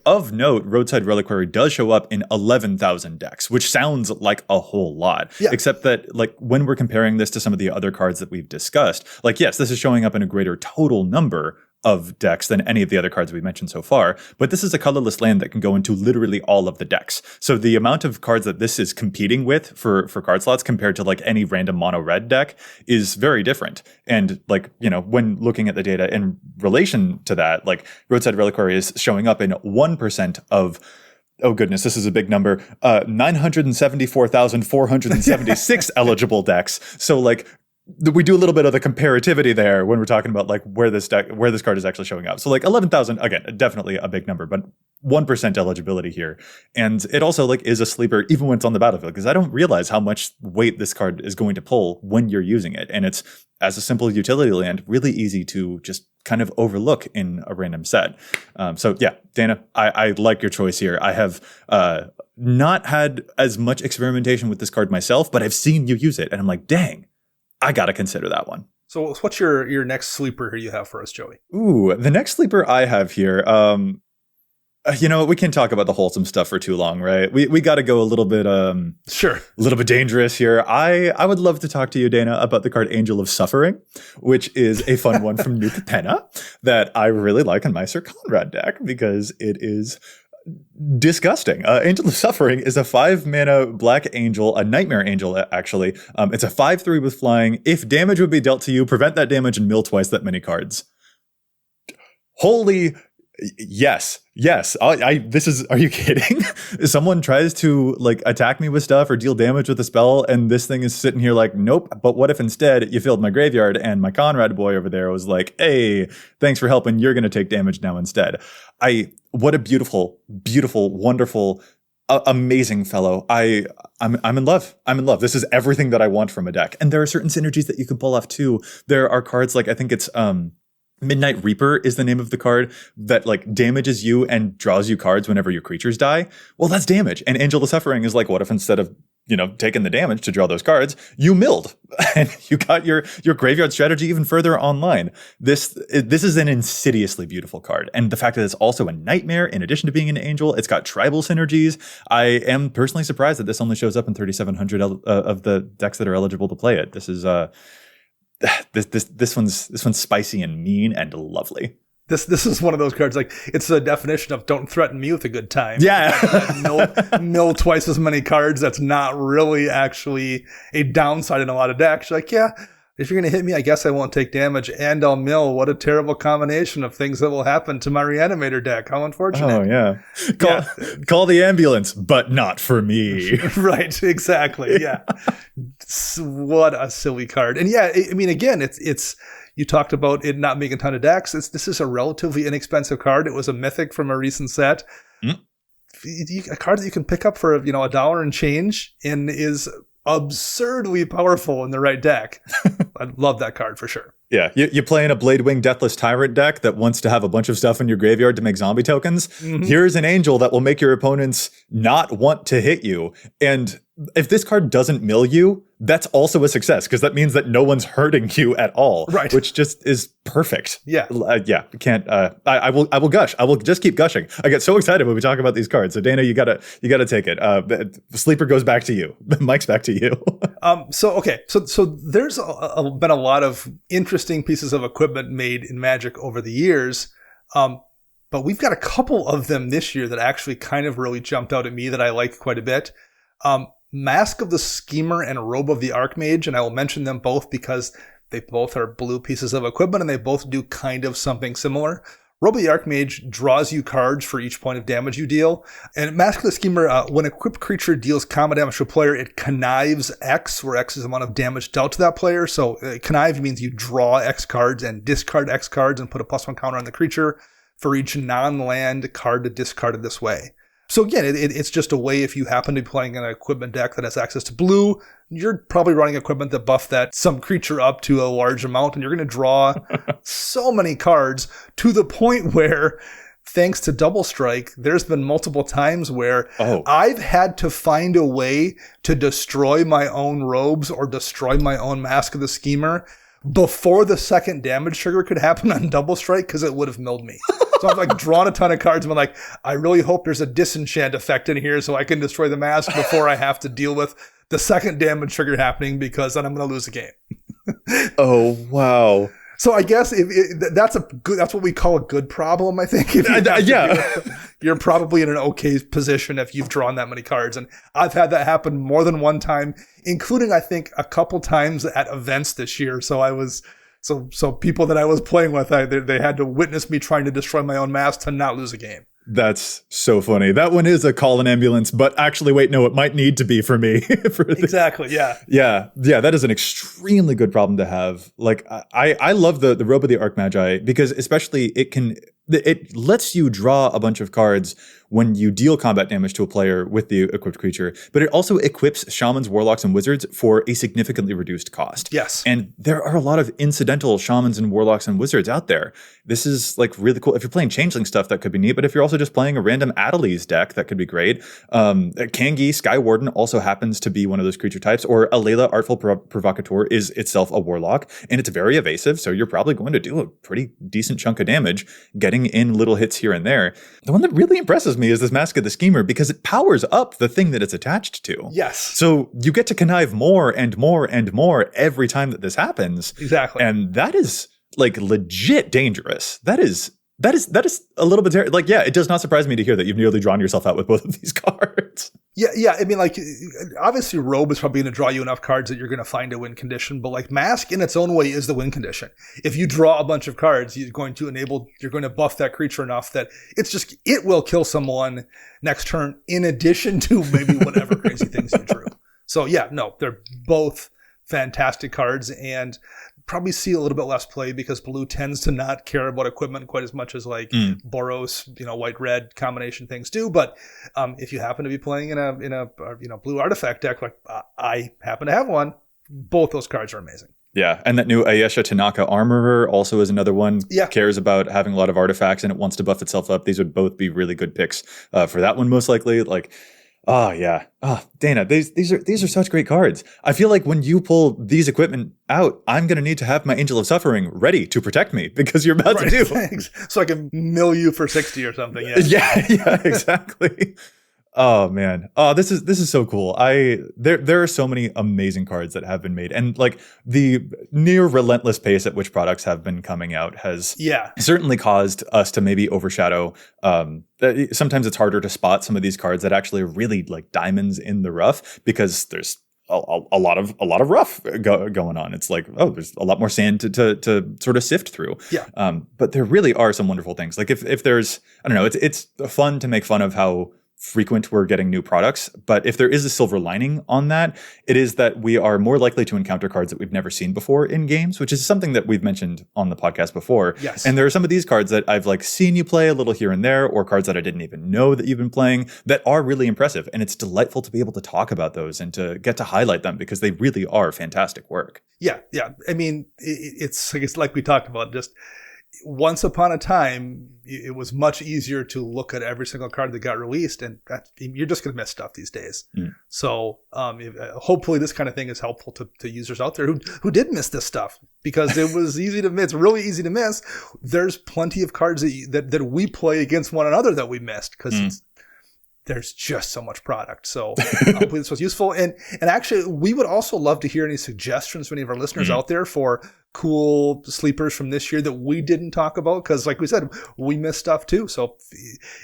Of note, Roadside Reliquary does show up in 11,000 decks, which sounds like a whole lot. Yeah. Except that when we're comparing this to some of the other cards that we've discussed, yes, this is showing up in a greater total number of decks than any of the other cards we mentioned so far, but this is a colorless land that can go into literally all of the decks. So the amount of cards that this is competing with for card slots compared to any random mono red deck is very different. And when looking at the data in relation to that, Roadside Reliquary is showing up in 1% of, oh goodness, this is a big number, 974,476 eligible decks. So we do a little bit of the comparativity there when we're talking about like where this card is actually showing up. So like 11,000, again, definitely a big number, but 1% eligibility here. And it also like is a sleeper even when it's on the battlefield, because I don't realize how much weight this card is going to pull when you're using it. And it's, as a simple utility land, really easy to just kind of overlook in a random set. So yeah, Dana, I like your choice here. I have not had as much experimentation with this card myself, but I've seen you use it and I'm like, dang, I got to consider that one. So what's your next sleeper here you have for us, Joey? Ooh, the next sleeper I have here, you know, we can't talk about the wholesome stuff for too long, right? We got to go a little bit, sure, a little bit dangerous here. I would love to talk to you, Dana, about the card Angel of Suffering, which is a fun one from New Capenna that I really like in my Sir Conrad deck because it is disgusting. Angel of Suffering is a 5-mana black angel, a nightmare angel, actually. It's a 5/3 with flying. If damage would be dealt to you, prevent that damage and mill twice that many cards. Holy yes. This is, are you kidding? Someone tries to like attack me with stuff or deal damage with a spell, and this thing is sitting here like, nope. But what if instead you filled my graveyard and my Conrad boy over there was like, hey, thanks for helping. You're going to take damage now instead. What a beautiful, wonderful, amazing fellow. I'm in love. I'm in love. This is everything that I want from a deck. And there are certain synergies that you can pull off too. There are cards like, I think it's, Midnight Reaper is the name of the card that like damages you and draws you cards whenever your creatures die. Well, that's damage. And Angel of Suffering is like, what if instead of, you know, taking the damage to draw those cards, you milled and you got your graveyard strategy even further online. This is an insidiously beautiful card. And the fact that it's also a nightmare, in addition to being an angel, it's got tribal synergies. I am personally surprised that this only shows up in 3,700 of the decks that are eligible to play it. This is, this one's spicy and mean and lovely. This is one of those cards, like, it's the definition of don't threaten me with a good time. Yeah. mill twice as many cards. That's not really actually a downside in a lot of decks. Like, yeah, if you're going to hit me, I guess I won't take damage and I'll mill. What a terrible combination of things that will happen to my Reanimator deck. How unfortunate. Oh, yeah. Call the ambulance, but not for me. Right, exactly. Yeah. What a silly card. And yeah, I mean, again, it's you talked about it not making a ton of decks. This is a relatively inexpensive card. It was a mythic from a recent set. A card that you can pick up for, you know, $1 and change and is absurdly powerful in the right deck. I love that card for sure. Yeah, you play in a Bladewing Deathless Tyrant deck that wants to have a bunch of stuff in your graveyard to make zombie tokens. Mm-hmm. Here's an angel that will make your opponents not want to hit you. And if this card doesn't mill you, that's also a success because that means that no one's hurting you at all. Right. Which just is perfect. Yeah. Can't. I will gush. I will just keep gushing. I get so excited when we talk about these cards. So Dana, you gotta take it. Sleeper goes back to you. Mike's back to you. So there's been a lot of interesting pieces of equipment made in Magic over the years. But we've got a couple of them this year that actually kind of really jumped out at me that I like quite a bit. Mask of the Schemer and Robe of the Archmage, and I will mention them both because they both are blue pieces of equipment and they both do kind of something similar. Robe of the Archmage draws you cards for each point of damage you deal. And Mask of the Schemer, when an equipped creature deals combat damage to a player, it connives X, where X is the amount of damage dealt to that player. So connive means you draw X cards and discard X cards and put a +1 counter on the creature for each non-land card discarded this way. So again, it's just a way if you happen to be playing an equipment deck that has access to blue, you're probably running equipment that buff that some creature up to a large amount, and you're going to draw so many cards to the point where, thanks to Double Strike, there's been multiple times where I've had to find a way to destroy my own robes or destroy my own Mask of the Schemer before the second damage trigger could happen on Double Strike because it would have milled me. So I've like drawn a ton of cards and I'm like, I really hope there's a disenchant effect in here so I can destroy the mask before I have to deal with the second damage trigger happening because then I'm going to lose a game. Oh, wow. So I guess that's what we call a good problem, I think. You're probably in an okay position if you've drawn that many cards. And I've had that happen more than one time, including, I think, a couple times at events this year. So people that I was playing with, they had to witness me trying to destroy my own mask to not lose a game. That's so funny. That one is a call an ambulance, but actually, wait, no, it might need to be for me. Exactly. Yeah. Yeah. That is an extremely good problem to have. Like, I love the Robe of the Archmagi because especially it lets you draw a bunch of cards when you deal combat damage to a player with the equipped creature, but it also equips shamans, warlocks, and wizards for a significantly reduced cost. Yes. And there are a lot of incidental shamans and warlocks and wizards out there. This is like really cool. If you're playing changeling stuff, that could be neat, but if you're also just playing a random Adelies deck, that could be great. Kangi, Skywarden also happens to be one of those creature types, or Alela, Artful Provocateur, is itself a warlock, and it's very evasive, so you're probably going to do a pretty decent chunk of damage, getting in little hits here and there. The one that really impresses me is this Mask of the Schemer because it powers up the thing that it's attached to. Yes. So you get to connive more and more and more every time that this happens. Exactly. And that is like legit dangerous. That is a little bit like, yeah, it does not surprise me to hear that you've nearly drawn yourself out with both of these cards. Yeah. I mean, like, obviously, Robe is probably going to draw you enough cards that you're going to find a win condition. But like, Mask in its own way is the win condition. If you draw a bunch of cards, you're going to buff that creature enough that it will kill someone next turn. In addition to maybe whatever crazy things you drew. So yeah, no, they're both fantastic cards and probably see a little bit less play because blue tends to not care about equipment quite as much as like Boros, white red combination things do. But if you happen to be playing in a blue artifact deck, like I happen to have one, both those cards are amazing. Yeah, and that new Ayesha Tanaka Armorer also is another one. Yeah. Cares about having a lot of artifacts and it wants to buff itself up. These would both be really good picks for that one, most likely. Like, oh yeah. Oh, Dana, these are such great cards. I feel like when you pull these equipment out, I'm going to need to have my Angel of Suffering ready to protect me because you're about to do. Thanks. So I can mill you for 60 or something. Yeah, exactly. Oh man. Oh, this is so cool. There are so many amazing cards that have been made, and like the near relentless pace at which products have been coming out has certainly caused us to maybe overshadow. Sometimes it's harder to spot some of these cards that actually are really like diamonds in the rough because there's a lot of rough going on. It's like, oh, there's a lot more sand to sort of sift through. Yeah. But there really are some wonderful things. Like if there's, I don't know, it's fun to make fun of how frequent we're getting new products, but if there is a silver lining on that, it is that we are more likely to encounter cards that we've never seen before in games, which is something that we've mentioned on the podcast before. Yes. And there are some of these cards that I've like seen you play a little here and there, or cards that I didn't even know that you've been playing that are really impressive. And it's delightful to be able to talk about those and to get to highlight them because they really are fantastic work. Yeah. I mean, it's like we talked about, just once upon a time, it was much easier to look at every single card that got released, and you're just going to miss stuff these days. So hopefully this kind of thing is helpful to users out there who did miss this stuff because it was easy to miss. It's really easy to miss. There's plenty of cards that we play against one another that we missed because there's just so much product. So hopefully this was useful. And actually, we would also love to hear any suggestions from any of our listeners out there for cool sleepers from this year that we didn't talk about. Because like we said, we missed stuff too. So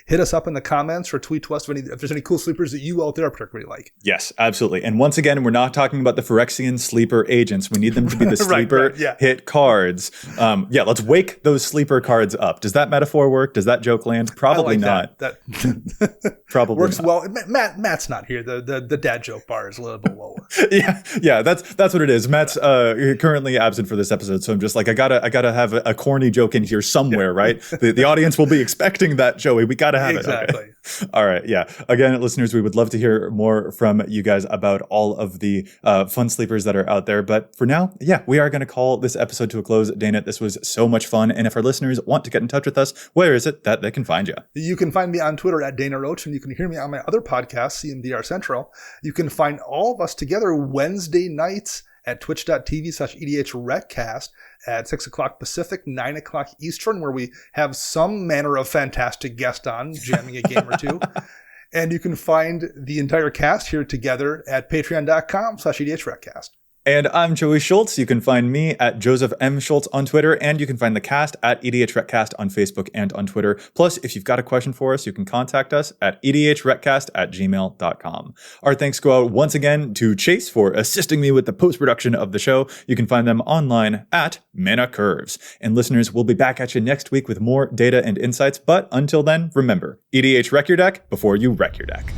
hit us up in the comments or tweet to us if there's any cool sleepers that you out there particularly like. Yes, absolutely. And once again, we're not talking about the Phyrexian sleeper agents. We need them to be the sleeper hit cards. Let's wake those sleeper cards up. Does that metaphor work? Does that joke land? Probably not. That probably works not. well. Matt's not here. The dad joke bar is a little bit lower. Yeah. That's what it is. Matt's currently absent for this episode, so I'm just like, I gotta have a corny joke in here somewhere, right? The audience will be expecting that, Joey. We gotta have exactly. it. Okay. All right. Yeah. Again, listeners, we would love to hear more from you guys about all of the fun sleepers that are out there. But for now, we are going to call this episode to a close. Dana, this was so much fun. And if our listeners want to get in touch with us, where is it that they can find you? You can find me on Twitter at Dana Roach, and you can hear me on my other podcast, CMDR Central. You can find all of us together Wednesday nights at twitch.tv/EDHRECast at 6 o'clock Pacific, 9 o'clock Eastern, where we have some manner of fantastic guest on, jamming a game or two. And you can find the entire cast here together at patreon.com/EDHRECast. And I'm Joey Schultz. You can find me at Joseph M. Schultz on Twitter, and you can find the cast at EDHRECast on Facebook and on Twitter. Plus, if you've got a question for us, you can contact us at EDHRECast@gmail.com. Our thanks go out once again to Chase for assisting me with the post-production of the show. You can find them online at Mana Curves. And listeners, we'll be back at you next week with more data and insights. But until then, remember, EDH Wreck Your Deck before you wreck your deck.